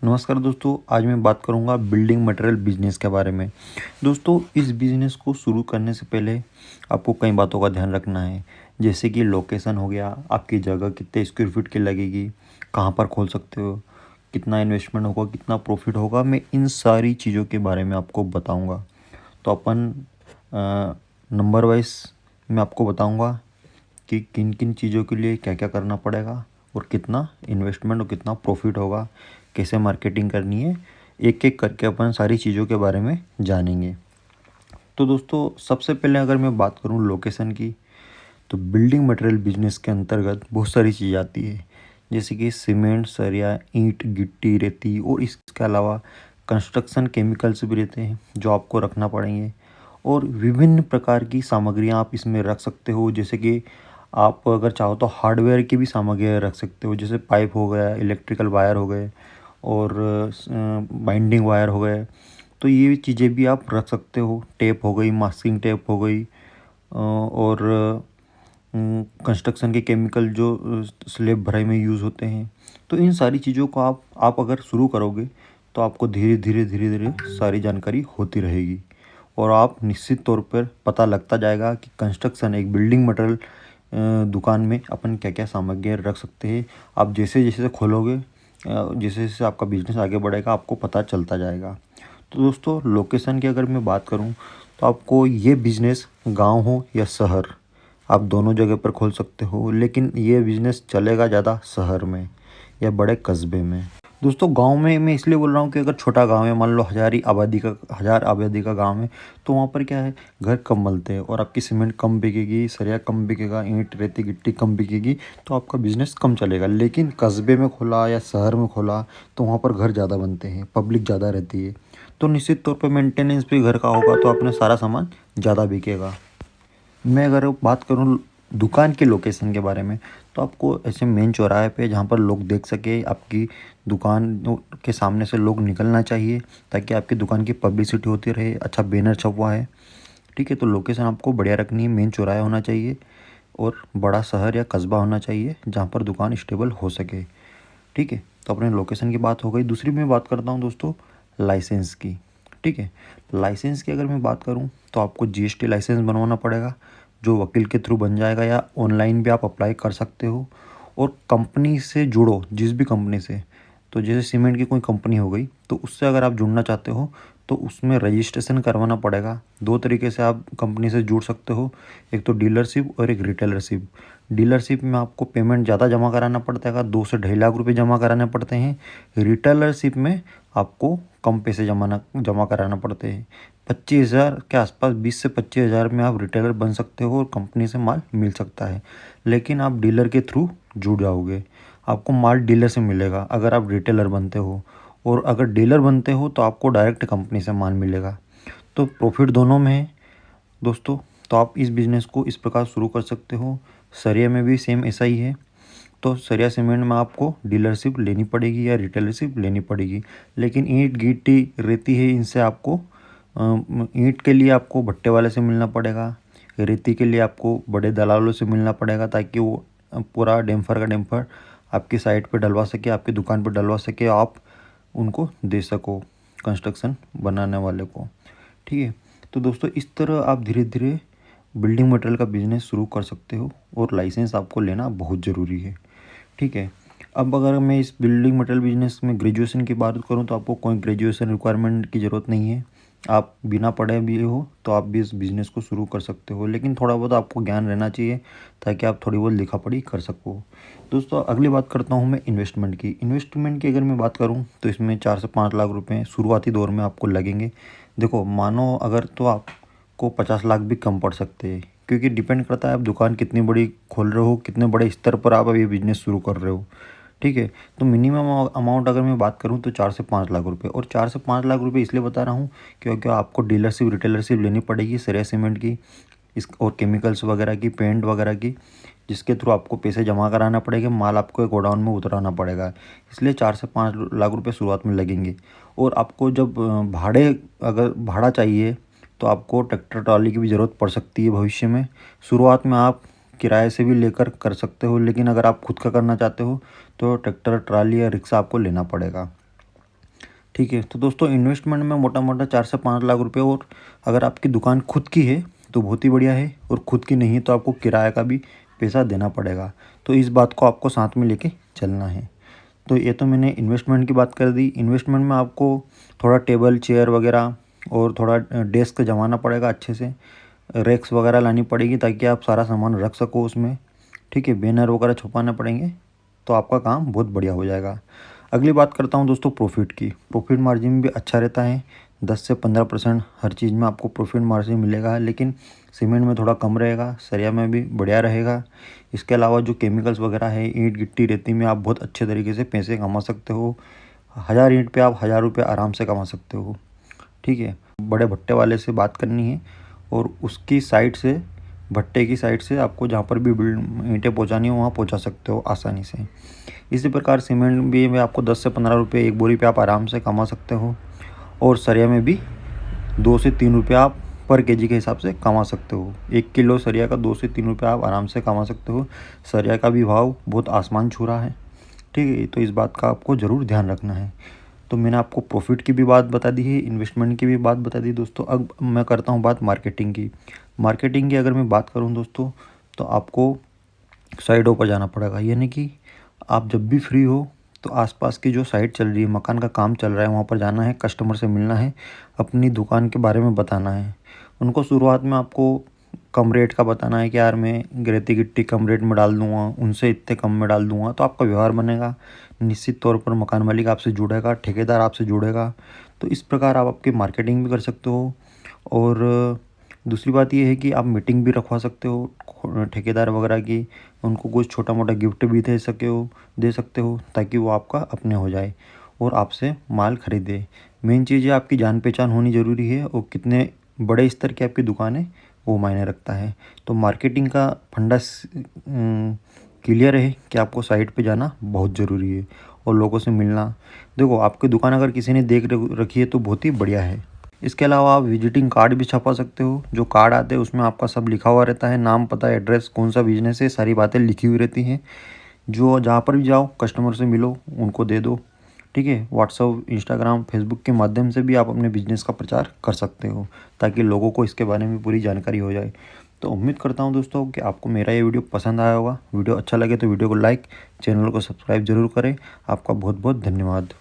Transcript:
नमस्कार दोस्तों, आज मैं बात करूंगा बिल्डिंग मटेरियल बिजनेस के बारे में। दोस्तों, इस बिजनेस को शुरू करने से पहले आपको कई बातों का ध्यान रखना है। जैसे कि लोकेशन हो गया, आपकी जगह कितने स्क्वायर फीट की लगेगी, कहां पर खोल सकते हो, कितना इन्वेस्टमेंट होगा, कितना प्रॉफिट होगा, मैं इन सारी चीज़ों के बारे में आपको बताऊँगा। तो अपन नंबर वाइज मैं आपको बताऊँगा कि किन किन चीज़ों के लिए क्या क्या करना पड़ेगा और कितना इन्वेस्टमेंट और कितना प्रॉफिट होगा, कैसे मार्केटिंग करनी है, एक एक करके अपन सारी चीज़ों के बारे में जानेंगे। तो दोस्तों, सबसे पहले अगर मैं बात करूं लोकेशन की, तो बिल्डिंग मटेरियल बिजनेस के अंतर्गत बहुत सारी चीज़ आती है। जैसे कि सीमेंट, सरिया, ईंट, गिट्टी, रेती और इसके अलावा कंस्ट्रक्शन केमिकल्स भी रहते हैं जो आपको रखना पड़ेंगे। और विभिन्न प्रकार की सामग्रियां आप इसमें रख सकते हो। जैसे कि आप अगर चाहो तो हार्डवेयर की भी सामग्रियाँ रख सकते हो, जैसे पाइप हो गया, इलेक्ट्रिकल वायर हो गए और बाइंडिंग वायर हो गए। तो ये चीज़ें भी आप रख सकते हो। टेप हो गई, मास्किंग टेप हो गई, और कंस्ट्रक्शन के केमिकल जो स्लैब भराई में यूज़ होते हैं। तो इन सारी चीज़ों को आप अगर शुरू करोगे तो आपको धीरे धीरे धीरे धीरे सारी जानकारी होती रहेगी और आप निश्चित तौर पर पता लगता जाएगा कि कंस्ट्रक्शन एक बिल्डिंग मटेरियल दुकान में अपन क्या क्या सामग्रियाँ रख सकते हैं। आप जैसे जैसे खोलोगे, जैसे जैसे आपका बिजनेस आगे बढ़ेगा, आपको पता चलता जाएगा। तो दोस्तों, लोकेशन की अगर मैं बात करूं तो आपको ये बिज़नेस गांव हो या शहर, आप दोनों जगह पर खोल सकते हो, लेकिन ये बिज़नेस चलेगा ज़्यादा शहर में या बड़े कस्बे में। दोस्तों, गांव में मैं इसलिए बोल रहा हूँ कि अगर छोटा गांव है, मान लो 1000 आबादी का गांव है, तो वहाँ पर क्या है, घर कम मिलते हैं और आपकी सीमेंट कम बिकेगी, सरिया कम बिकेगा, ईंट, रेती, गिट्टी कम बिकेगी, तो आपका बिज़नेस कम चलेगा। लेकिन कस्बे में खोला या शहर में खोला तो वहाँ पर घर ज़्यादा बनते हैं, पब्लिक ज़्यादा रहती है, तो निश्चित तौर पर मेंटेनेंस भी घर का होगा, तो अपने सारा सामान ज़्यादा बिकेगा। मैं अगर बात करूँ दुकान के लोकेशन के बारे में, तो आपको ऐसे मेन चौराहे पे जहाँ पर लोग देख सके, आपकी दुकान के सामने से लोग निकलना चाहिए, ताकि आपकी दुकान की पब्लिसिटी होती रहे। अच्छा बैनर छपवा है, ठीक है, तो लोकेशन आपको बढ़िया रखनी है। मेन चौराहा होना चाहिए और बड़ा शहर या कस्बा होना चाहिए जहाँ पर दुकान स्टेबल हो सके, ठीक है। तो अपने लोकेशन की बात हो गई। दूसरी मैं बात करता हूँ दोस्तों, लाइसेंस की, ठीक है। लाइसेंस की अगर मैं बात करूँ तो आपको जीएसटी लाइसेंस बनवाना पड़ेगा, जो वकील के थ्रू बन जाएगा या ऑनलाइन भी आप अप्लाई कर सकते हो। और कंपनी से जुड़ो, जिस भी कंपनी से, तो जैसे सीमेंट की कोई कंपनी हो गई, तो उससे अगर आप जुड़ना चाहते हो तो उसमें रजिस्ट्रेशन करवाना पड़ेगा। दो तरीके से आप कंपनी से जुड़ सकते हो, एक तो डीलरशिप और एक रिटेलरशिप। डीलरशिप में आपको पेमेंट ज़्यादा जमा कराना पड़ता है, 2 से 2.5 लाख रुपए जमा कराने पड़ते हैं। रिटेलरशिप में आपको कम पैसे जमा कराना पड़ते हैं। 25,000 के आसपास, 20 से 25,000 में आप रिटेलर बन सकते हो और कंपनी से माल मिल सकता है। लेकिन आप डीलर के थ्रू जुड़ जाओगे, आपको माल डीलर से मिलेगा अगर आप रिटेलर बनते हो, और अगर डीलर बनते हो तो आपको डायरेक्ट कंपनी से माल मिलेगा। तो प्रॉफिट दोनों में है दोस्तों। तो आप इस बिज़नेस को इस प्रकार शुरू कर सकते हो। सरिया में भी सेम ऐसा ही है। तो सरिया सीमेंट में आपको डीलरशिप लेनी पड़ेगी या रिटेलरशिप लेनी पड़ेगी। लेकिन ईंट, गिट्टी, रेती है, इनसे आपको ईंट के लिए आपको भट्टे वाले से मिलना पड़ेगा, रेती के लिए आपको बड़े दलालों से मिलना पड़ेगा, ताकि वो पूरा डैम्फर का डैम्फर आपकी साइट पे डलवा सके, आपकी दुकान पे डलवा सके, आप उनको दे सको कंस्ट्रक्शन बनाने वाले को, ठीक है। तो दोस्तों, इस तरह आप धीरे धीरे बिल्डिंग मटेरियल का बिज़नेस शुरू कर सकते हो और लाइसेंस आपको लेना बहुत ज़रूरी है, ठीक है। अब अगर मैं इस बिल्डिंग मटेरियल बिजनेस में ग्रेजुएशन की बात करूं तो आपको कोई ग्रेजुएशन रिक्वायरमेंट की ज़रूरत नहीं है। आप बिना पढ़े भी हो तो आप भी इस बिज़नेस को शुरू कर सकते हो, लेकिन थोड़ा बहुत आपको ज्ञान रहना चाहिए ताकि आप थोड़ी बहुत लिखा पढ़ी कर सको। दोस्तों, अगली बात करता हूँ मैं इन्वेस्टमेंट की। इन्वेस्टमेंट की अगर मैं बात करूँ तो इसमें 4 से 5 लाख रुपये शुरुआती दौर में आपको लगेंगे। देखो, मानो अगर तो आपको 50 लाख भी कम पड़ सकते हैं, क्योंकि डिपेंड करता है आप दुकान कितनी बड़ी खोल रहे हो, कितने बड़े स्तर पर आप अभी बिजनेस शुरू कर रहे हो, ठीक है। तो मिनिमम अमाउंट अगर मैं बात करूँ तो 4 से 5 लाख रुपए, और 4 से 5 लाख रुपए इसलिए बता रहा हूँ क्योंकि आपको डीलरशिप रिटेलरशिप लेनी पड़ेगी सरिया सीमेंट की, इस और केमिकल्स वगैरह की, पेंट वगैरह की, जिसके थ्रू आपको पैसे जमा कराना पड़ेगा, माल आपको एक गोडाउन में उतराना पड़ेगा। इसलिए 4 से 5 लाख रुपए शुरुआत में लगेंगे। और आपको जब अगर भाड़ा चाहिए तो आपको ट्रैक्टर ट्रॉली की भी ज़रूरत पड़ सकती है भविष्य में। शुरुआत में आप किराए से भी लेकर कर सकते हो, लेकिन अगर आप खुद का करना चाहते हो तो ट्रैक्टर ट्रॉली या रिक्शा आपको लेना पड़ेगा। ठीक है। तो दोस्तों इन्वेस्टमेंट में मोटा मोटा 4 से 5 लाख रुपए, और अगर आपकी दुकान खुद की है तो बहुत ही बढ़िया है, और खुद की नहीं है तो आपको किराए का भी पैसा देना पड़ेगा। तो इस बात को आपको साथ में लेके चलना है। तो ये तो मैंने इन्वेस्टमेंट की बात कर दी। इन्वेस्टमेंट में आपको थोड़ा टेबल चेयर वगैरह और थोड़ा डेस्क जमाना पड़ेगा, अच्छे से रैक्स वगैरह लानी पड़ेगी ताकि आप सारा सामान रख सको उसमें। ठीक है, बैनर वगैरह छुपाना पड़ेंगे, तो आपका काम बहुत बढ़िया हो जाएगा। अगली बात करता हूँ दोस्तों प्रॉफिट की। प्रॉफिट मार्जिन भी अच्छा रहता है, 10 से 15% हर चीज़ में आपको प्रॉफिट मार्जिन मिलेगा, लेकिन सीमेंट में थोड़ा कम रहेगा, सरिया में भी बढ़िया रहेगा। इसके अलावा जो केमिकल्स वगैरह है, ईंट गिट्टी रेती में आप बहुत अच्छे तरीके से पैसे कमा सकते हो। 1000 ईंट पे आप 1000 रुपये आराम से कमा सकते हो। ठीक है, बड़े भट्टे वाले से बात करनी है, और उसकी साइड से, भट्टे की साइड से आपको जहाँ पर भी ईंटें पहुँचानी हो वहाँ पहुँचा सकते हो आसानी से। इसी प्रकार सीमेंट भी में आपको 10 से 15 रुपये एक बोरी पे आप आराम से कमा सकते हो, और सरिया में भी 2 से 3 रुपये आप पर केजी के हिसाब से कमा सकते हो। 1 किलो सरिया का 2 से 3 रुपये आप आराम से कमा सकते हो। सरिया का भी भाव बहुत आसमान छू रहा है। ठीक है, तो इस बात का आपको ज़रूर ध्यान रखना है। तो मैंने आपको प्रॉफिट की भी बात बता दी है, इन्वेस्टमेंट की भी बात बता दी दोस्तों। अब मैं करता हूँ बात मार्केटिंग की। मार्केटिंग की अगर मैं बात करूँ दोस्तों, तो आपको साइडों पर जाना पड़ेगा, यानी कि आप जब भी फ्री हो तो आसपास की जो साइट चल रही है, मकान का काम चल रहा है, वहाँ पर जाना है, कस्टमर से मिलना है, अपनी दुकान के बारे में बताना है उनको। शुरुआत में आपको कम रेट का बताना है कि यार मैं रेती गिट्टी कम रेट में डाल दूँगा, उनसे इतने कम में डाल दूँगा, तो आपका व्यवहार बनेगा। निश्चित तौर पर मकान मालिक आपसे जुड़ेगा, ठेकेदार आपसे जुड़ेगा। तो इस प्रकार आप आपकी मार्केटिंग भी कर सकते हो। और दूसरी बात ये है कि आप मीटिंग भी रखवा सकते हो ठेकेदार वगैरह की, उनको कुछ छोटा मोटा गिफ्ट भी दे सकते हो ताकि वो आपका अपने हो जाए और आपसे माल खरीदे। मेन चीज़ है आपकी जान पहचान होनी ज़रूरी है, और कितने बड़े स्तर की आपकी दुकान है वो मायने रखता है। तो मार्केटिंग का फंडा क्लियर है कि आपको साइट पे जाना बहुत ज़रूरी है और लोगों से मिलना। देखो, आपकी दुकान अगर किसी ने देख रखी है तो बहुत ही बढ़िया है। इसके अलावा आप विजिटिंग कार्ड भी छपा सकते हो। जो कार्ड आते हैं उसमें आपका सब लिखा हुआ रहता है, नाम, पता, एड्रेस, कौन सा बिजनेस है, सारी बातें लिखी हुई रहती हैं। जो जहाँ पर भी जाओ कस्टमर से मिलो, उनको दे दो। ठीक है, व्हाट्सअप, इंस्टाग्राम, फेसबुक के माध्यम से भी आप अपने बिजनेस का प्रचार कर सकते हो ताकि लोगों को इसके बारे में पूरी जानकारी हो जाए। तो उम्मीद करता हूँ दोस्तों कि आपको मेरा ये वीडियो पसंद आया होगा। वीडियो अच्छा लगे तो वीडियो को लाइक, चैनल को सब्सक्राइब जरूर करें। आपका बहुत बहुत धन्यवाद।